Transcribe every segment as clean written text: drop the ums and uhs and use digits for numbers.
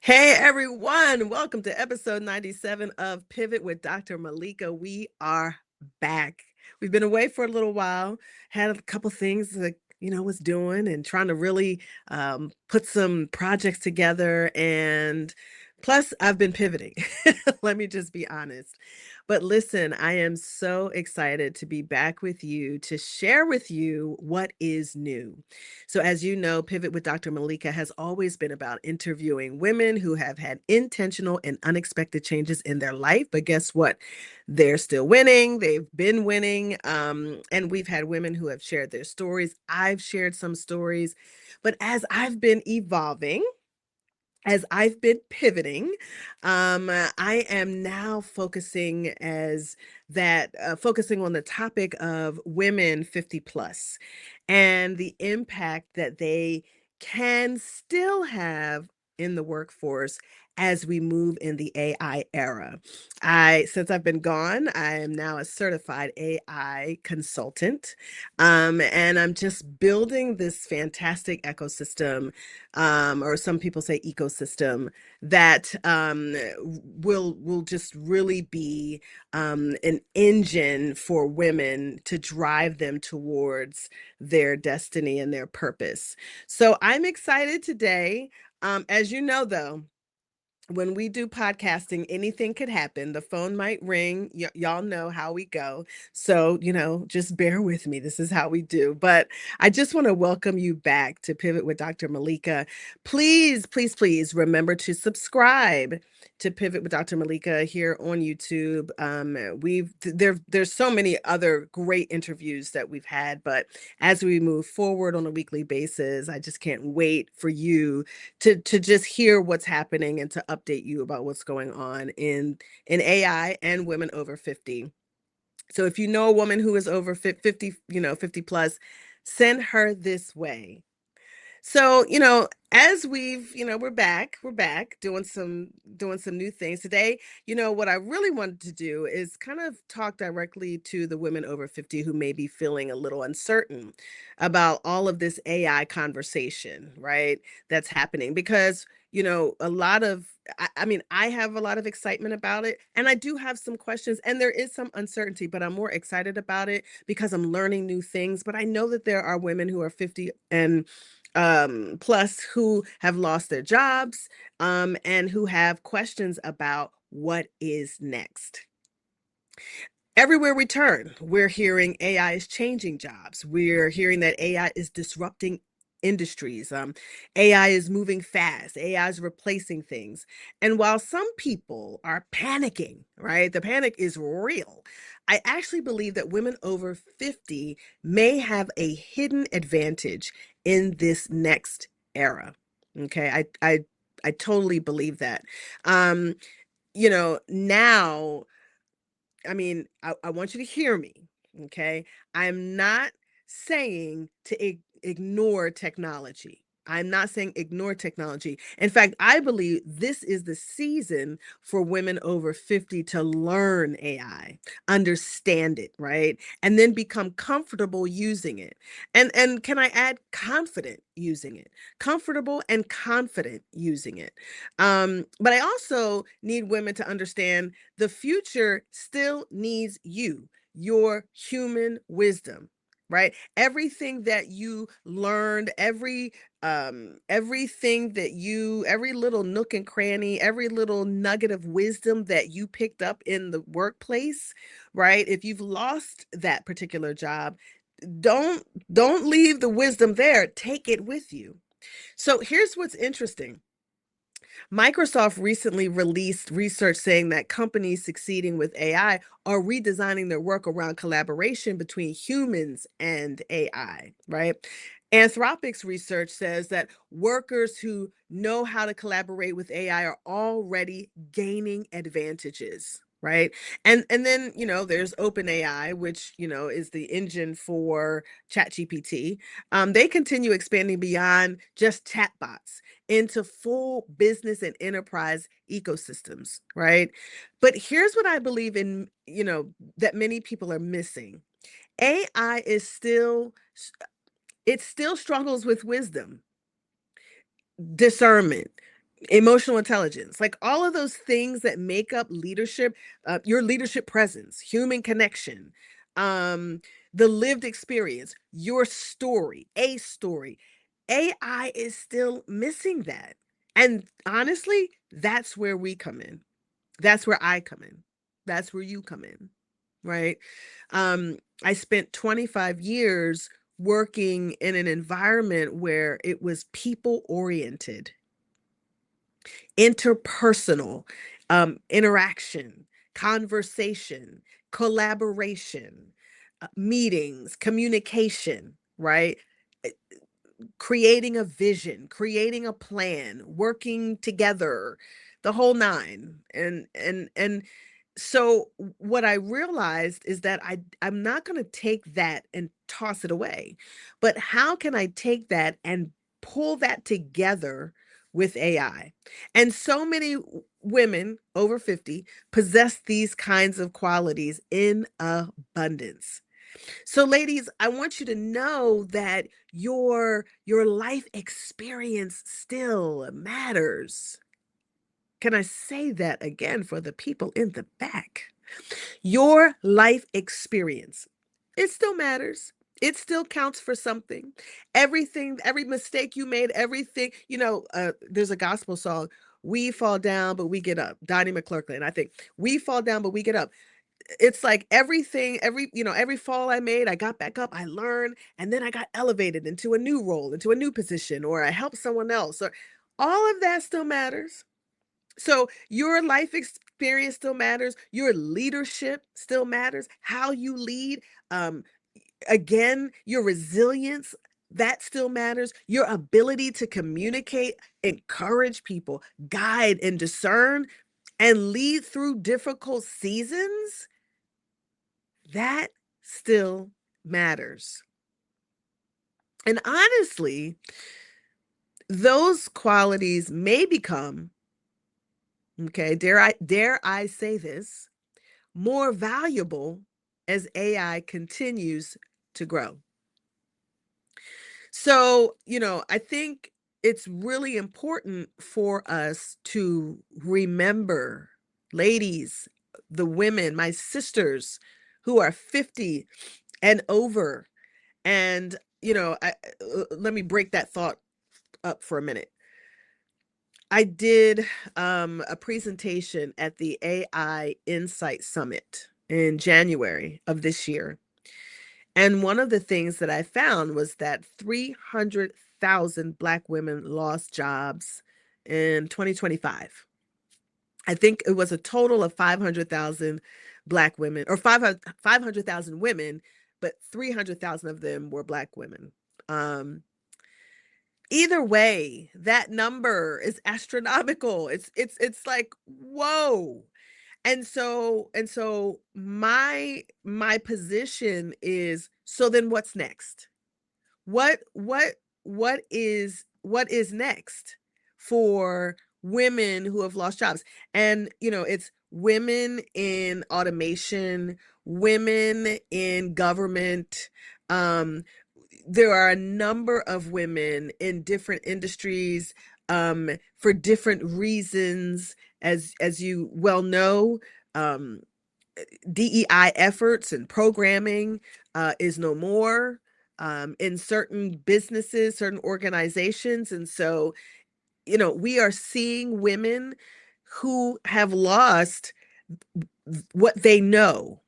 Hey everyone, welcome to episode 97 of Pivot with Dr. Malika. We are back. We've been away for a little while, had a couple things that was doing and trying to really put some projects together. And plus, I've been pivoting. Let me just be honest. But listen, I am so excited to be back with you to share with you what is new. So, as you know, Pivot with Dr. Malika has always been about interviewing women who have had intentional and unexpected changes in their life. But guess what? They're still winning. They've been winning. And we've had women who have shared their stories. I've shared some stories. But as I've been pivoting, I am now focusing on the topic of women 50 plus and the impact that they can still have in the workforce as we move in the AI era. Since I've been gone, I am now a certified AI consultant, and I'm just building this fantastic ecosystem, or some people say ecosystem, that will just really be an engine for women to drive them towards their destiny and their purpose. So I'm excited today. As you know, though, when we do podcasting, anything could happen. The phone might ring. Y'all know how we go. So, just bear with me. This is how we do. But I just want to welcome you back to Pivot with Dr. Malika. Please, please, please remember to subscribe to Pivot with Dr. Malika here on YouTube. There's so many other great interviews that we've had, but as we move forward on a weekly basis, I just can't wait for you to just hear what's happening and to update you about what's going on in AI and women over 50. So if you know a woman who is over 50, 50 plus, send her this way. So, as we're back doing some new things today. What I really wanted to do is kind of talk directly to the women over 50 who may be feeling a little uncertain about all of this AI conversation, right? That's happening because, a lot of I mean, I have a lot of excitement about it, and I do have some questions, and there is some uncertainty, but I'm more excited about it because I'm learning new things. But I know that there are women who are 50 and plus who have lost their jobs, and who have questions about what is next. Everywhere we turn, we're hearing AI is changing jobs. We're hearing that AI is disrupting industries. AI is moving fast. AI is replacing things. And while some people are panicking, right, the panic is real. I actually believe that women over 50 may have a hidden advantage in this next era. Okay, I totally believe that. Um, now, I mean, I want you to hear me, okay? I'm not saying to ignore technology. I'm not saying ignore technology. In fact, I believe this is the season for women over 50 to learn AI, understand it, right? And then become comfortable using it. And can I add confident using it? Comfortable and confident using it. But I also need women to understand the future still needs you, your human wisdom, right? Everything that you learned, every little nook and cranny, every little nugget of wisdom that you picked up in the workplace, right? If you've lost that particular job, don't don't leave the wisdom there. Take it with you. So here's what's interesting. Microsoft recently released research saying that companies succeeding with AI are redesigning their work around collaboration between humans and AI, right? Anthropic's research says that workers who know how to collaborate with AI are already gaining advantages. Right. And then, there's OpenAI, which, is the engine for ChatGPT. They continue expanding beyond just chatbots into full business and enterprise ecosystems, right? But here's what I believe in, that many people are missing. AI is still, it still struggles with wisdom, discernment, emotional intelligence, like all of those things that make up leadership, your leadership presence, human connection, um, the lived experience, your story, a story. AI is still missing that. And honestly, that's where we come in. That's where I come in. That's where you come in, right? I spent 25 years working in an environment where it was people oriented, interpersonal, interaction, conversation, collaboration, meetings, communication, right? Uh, Creating a vision, creating a plan, working together, the whole nine. And so what I realized is that I'm not going to take that and toss it away. But how can I take that and pull that together with AI? And so many women over 50 possess these kinds of qualities in abundance. So ladies, I want you to know that your life experience still matters. Can I say that again for the people in the back? Your life experience, it still matters. It still counts for something. Everything, every mistake you made, everything, there's a gospel song, We Fall Down, but We Get Up. Donnie McClurkin, I think. We fall down, but we get up. It's like everything, every fall I made, I got back up, I learned, and then I got elevated into a new role, into a new position, or I helped someone else, or all of that still matters. So your life experience still matters. Your leadership still matters. How you lead, um, again, your resilience, that still matters. Your ability to communicate, encourage people, guide and discern, and lead through difficult seasons, that still matters. And honestly, those qualities may become, okay, dare I say this, more valuable as AI continues to grow. So, I think it's really important for us to remember, ladies, the women, my sisters who are 50 and over. And, let me break that thought up for a minute. I did a presentation at the AI Insight Summit in January of this year. And one of the things that I found was that 300,000 Black women lost jobs in 2025. I think it was a total of 500,000 Black women, or 500,000 women, but 300,000 of them were Black women. Um, Either way, that number is astronomical. It's like, whoa. And so my position is, so then what's next? What is next for women who have lost jobs? And it's women in automation, women in government. um there are a number of women in different industries, for different reasons, as you well know. um DEI efforts and programming is no more in certain businesses, certain organizations. And so, we are seeing women who have lost what they know,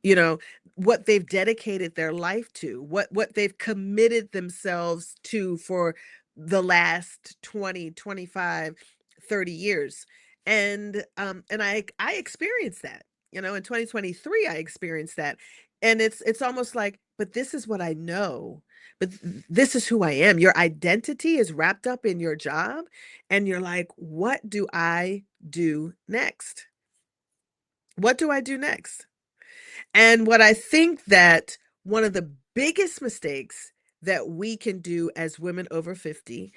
you know what they've dedicated their life to, what they've committed themselves to for the last 20, 25, 30 years. And I experienced that, in 2023. I experienced that. And it's almost like, but this is what I know, but this is who I am. Your identity is wrapped up in your job, and you're like, what do I do next? What do I do next? And what I think that one of the biggest mistakes that we can do as women over 50,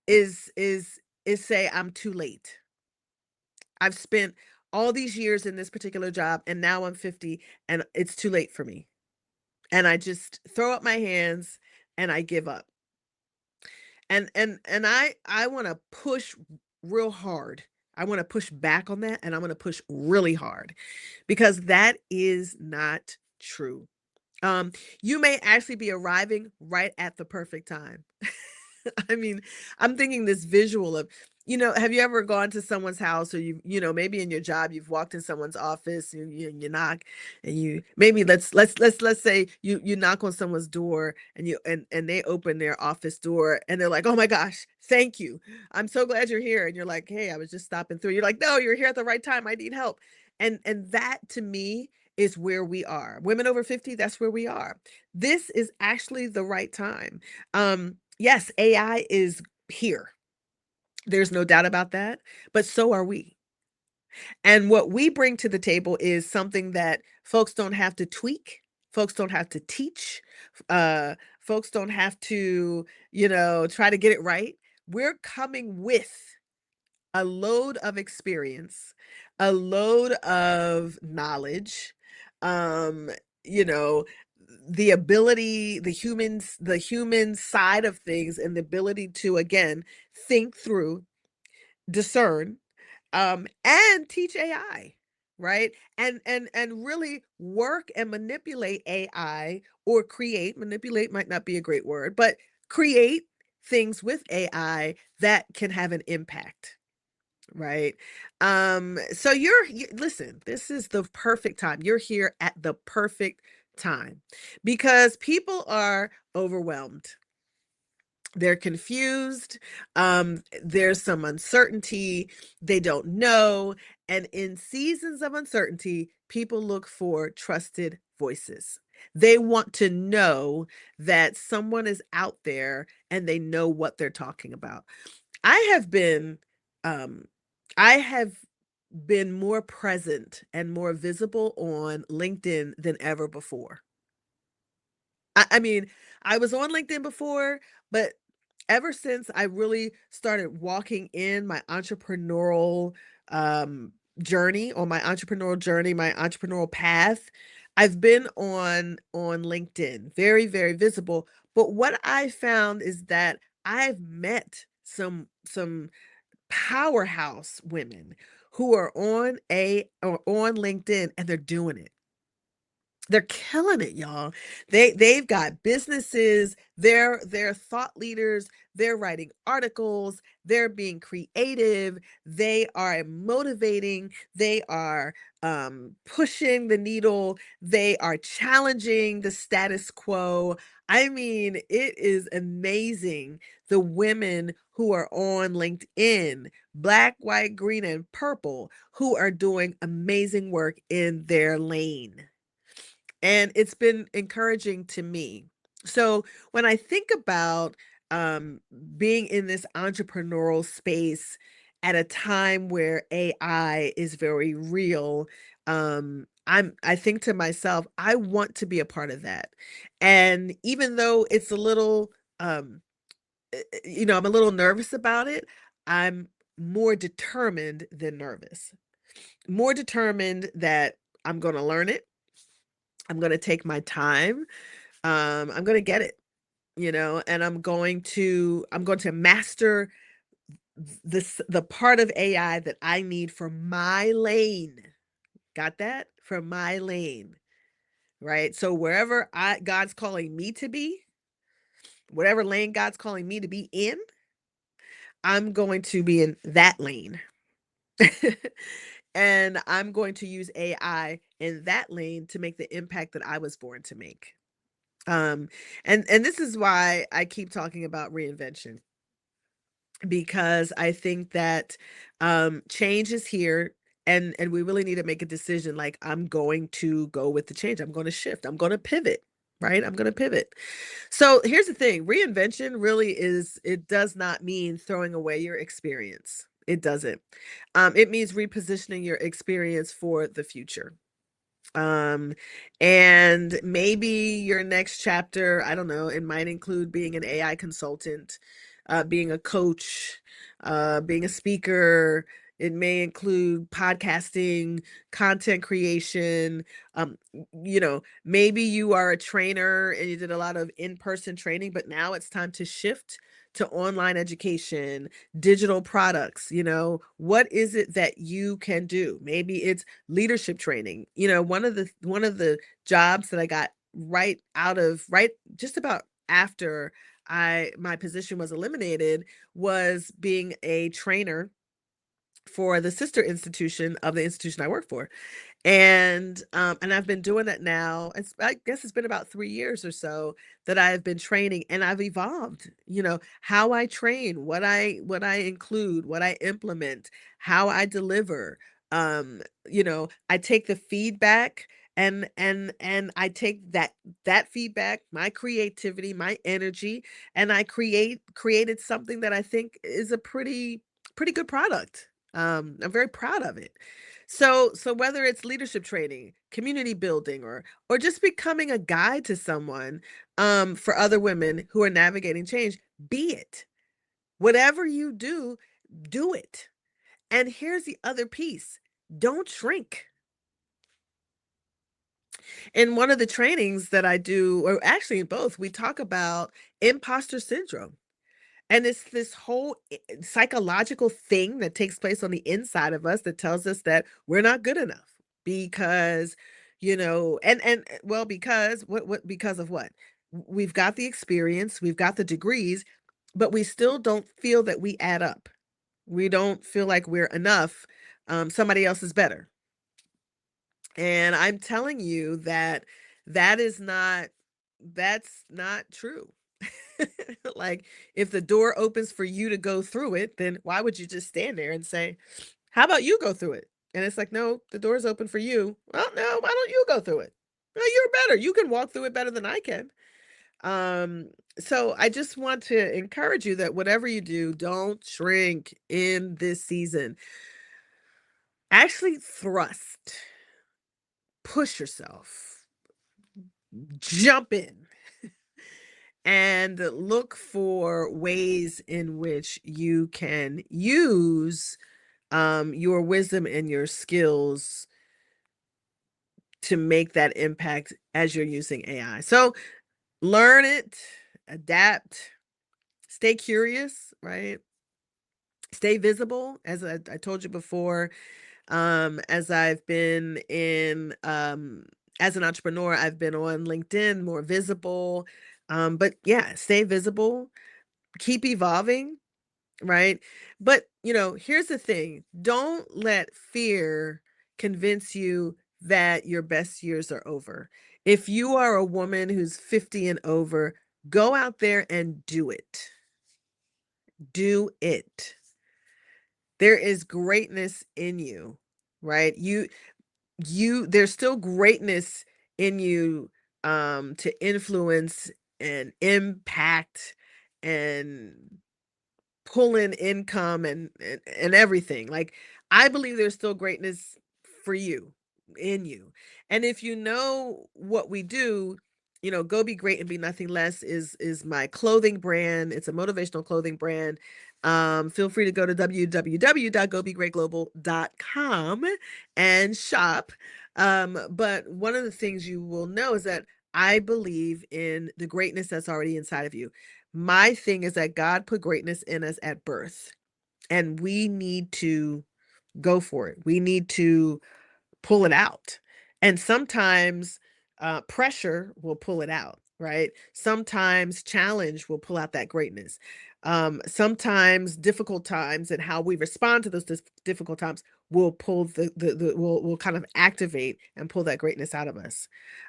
is say, I'm too late. I've spent all these years in this particular job, and now I'm 50 and it's too late for me. And I just throw up my hands and I give up. And I want to push real hard. I want to push back on that, and I'm going to push really hard, because that is not true. Um, you may actually be arriving right at the perfect time. I mean, I'm thinking this visual of, have you ever gone to someone's house, or maybe in your job, you've walked in someone's office, you knock, and you maybe let's say you knock on someone's door, and they open their office door, and they're like, "Oh my gosh, thank you. I'm so glad you're here." And you're like, "Hey, I was just stopping through." You're like, "No, you're here at the right time. I need help." And that to me is where we are. Women over 50, that's where we are. This is actually the right time. Yes, AI is here. There's no doubt about that, but so are we. And what we bring to the table is something that folks don't have to tweak, folks don't have to teach, folks don't have to, try to get it right. We're coming with a load of experience, a load of knowledge, um, you know, the ability, the human side of things, and the ability to, again, think through, discern, and teach AI, right? And really work and manipulate AI, or manipulate might not be a great word, but create things with AI that can have an impact. Right. So listen, this is the perfect time. You're here at the perfect time, because people are overwhelmed. They're confused. There's some uncertainty. They don't know. And in seasons of uncertainty, people look for trusted voices. They want to know that someone is out there and they know what they're talking about. I have been um I have been more present and more visible on LinkedIn than ever before. I mean, I was on LinkedIn before, but ever since I really started walking in my entrepreneurial um journey, my entrepreneurial path, I've been on LinkedIn, very, very visible. But what I found is that I've met some powerhouse women who are on LinkedIn, and they're doing it. They're killing it, y'all. They've got businesses, they're thought leaders, they're writing articles, they're being creative, they are motivating, they are pushing the needle, they are challenging the status quo. I mean, it is amazing, the women who are on LinkedIn, black, white, green, and purple, who are doing amazing work in their lane. And it's been encouraging to me. So when I think about um, being in this entrepreneurial space at a time where AI is very real, I think to myself, I want to be a part of that. And even though it's a little, I'm a little nervous about it, I'm more determined than nervous. More determined that I'm going to learn it. I'm going to take my time. I'm going to get it, and I'm going to master the part of AI that I need for my lane. Got that? For my lane, right? So wherever God's calling me to be, whatever lane God's calling me to be in, I'm going to be in that lane. And I'm going to use AI in that lane to make the impact that I was born to make. And this is why I keep talking about reinvention, because I think that change is here, and we really need to make a decision. Like, I'm going to go with the change. I'm going to shift. I'm going to pivot. Right? I'm going to pivot. So here's the thing: reinvention really it does not mean throwing away your experience. It doesn't. It means repositioning your experience for the future. Um, and maybe your next chapter, I don't know, it might include being an AI consultant, being a coach, being a speaker, It may include podcasting, content creation. Maybe you are a trainer and you did a lot of in-person training, but now it's time to shift to online education, digital products. What is it that you can do? Maybe it's leadership training. One of the jobs that I got right just about after I my position was eliminated was being a trainer for the sister institution of the institution I work for. And I've been doing that now. I guess it's been about 3 years or so that I've been training, and I've evolved. How I train, what I include, what I implement, how I deliver. I take the feedback and I take that feedback, my creativity, my energy, and I created something that I think is a pretty good product. I'm very proud of it. So whether it's leadership training, community building, or just becoming a guide to someone, for other women who are navigating change, be it. Whatever you do it. And here's the other piece. Don't shrink. In one of the trainings that I do, or actually in both, we talk about imposter syndrome. And it's this whole psychological thing that takes place on the inside of us that tells us that we're not good enough because, because because of what? We've got the experience, we've got the degrees, but we still don't feel that we add up. We don't feel like we're enough. Somebody else is better. And I'm telling you that that is not that's not true. Like, if the door opens for you to go through it, then why would you just stand there and say, "How about you go through it?" And it's like, "No, the door's open for you." "Well, no, why don't you go through it?" "No, you're better. You can walk through it better than I can." Um, so I just want to encourage you that whatever you do, don't shrink in this season. Actually thrust, push yourself, jump in. And look for ways in which you can use your wisdom and your skills to make that impact as you're using AI. So learn it, adapt, stay curious, right? Stay visible. As I told you before, as I've been as an entrepreneur, I've been on LinkedIn, more visible. But yeah, stay visible, keep evolving, right? But, here's the thing. Don't let fear convince you that your best years are over. If you are a woman who's 50 and over, go out there and do it. Do it. There is greatness in you, right? There's still greatness in you, to influence and impact and pull in income and everything. Like, I believe there's still greatness for you, in you. And if you know what we do, Go Be Great and Be Nothing Less is my clothing brand. It's a motivational clothing brand. Feel free to go to www.gobegreatglobal.com and shop. But one of the things you will know is that I believe in the greatness that's already inside of you. My thing is that God put greatness in us at birth, and we need to go for it. We need to pull it out. And sometimes pressure will pull it out, right? Sometimes challenge will pull out that greatness. Sometimes difficult times and how we respond to those difficult times will pull will kind of activate and pull that greatness out of us.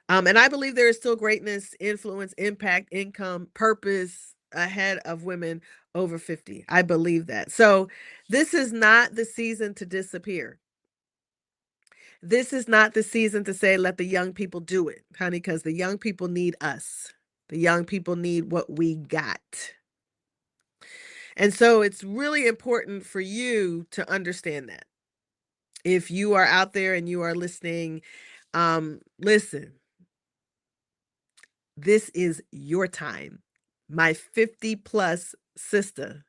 And I believe there is still greatness, influence, impact, income, purpose ahead of women over 50. I believe that. So this is not the season to disappear. This is not the season to say, let the young people do it, honey, because the young people need us. The young people need what we got. And so it's really important for you to understand that. If you are out there and you are listening, listen, this is your time. My 50 plus sister,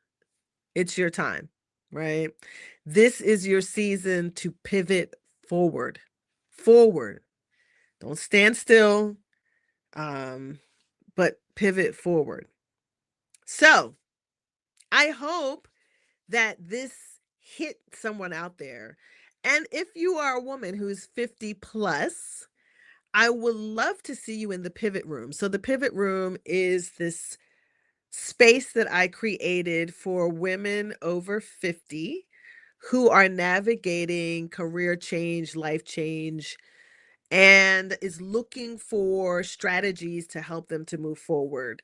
it's your time, right? This is your season to pivot forward. Forward. Don't stand still, but pivot forward. So I hope that this hit someone out there. And if you are a woman who's 50 plus, I would love to see you in the pivot room. So the pivot room is this space that I created for women over 50 who are navigating career change, life change, and is looking for strategies to help them to move forward.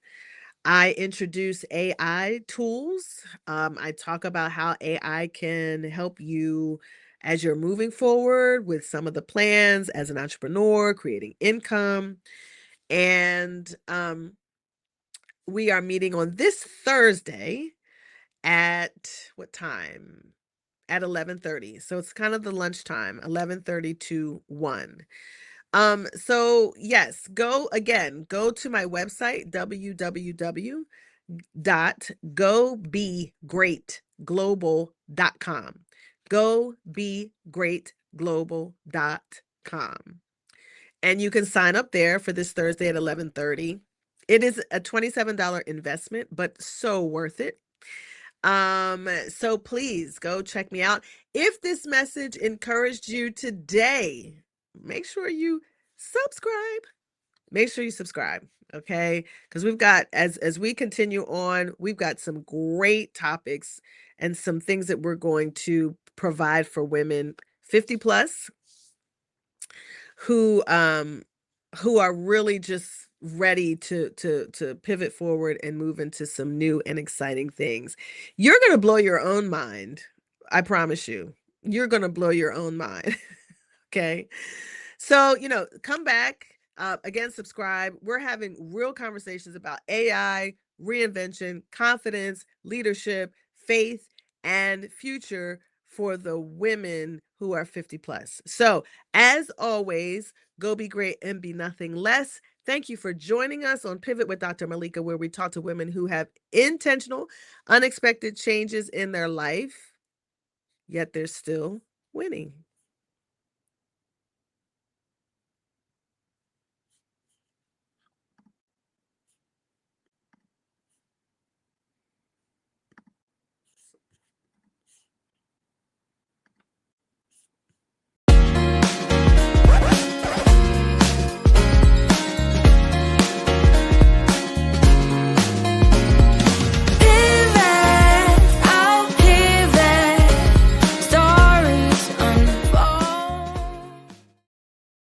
I introduce AI tools. I talk about how AI can help you as you're moving forward with some of the plans as an entrepreneur, creating income. And we are meeting on this Thursday at what time? At 11:30. So it's kind of the lunchtime, 11:30 to 1. So yes, go to my website, www.gobegreatglobal.com. Gobegreatglobal.com. And you can sign up there for this Thursday at 11:30. It is a $27 investment, but so worth it. So please go check me out. If this message encouraged you today, make sure you subscribe. Make sure you subscribe, okay? Because we've got as we continue on, we've got some great topics and some things that we're going to provide for women 50 plus who are really just ready to pivot forward and move into some new and exciting things. You're going to blow your own mind. I promise you. You're going to blow your own mind. Okay? So, come back, again, subscribe. We're having real conversations about AI, reinvention, confidence, leadership, faith, and future for the women who are 50 plus. So, as always, go be great and be nothing less. Thank you for joining us on Pivot with Dr. Malaika, where we talk to women who have intentional, unexpected changes in their life, yet they're still winning.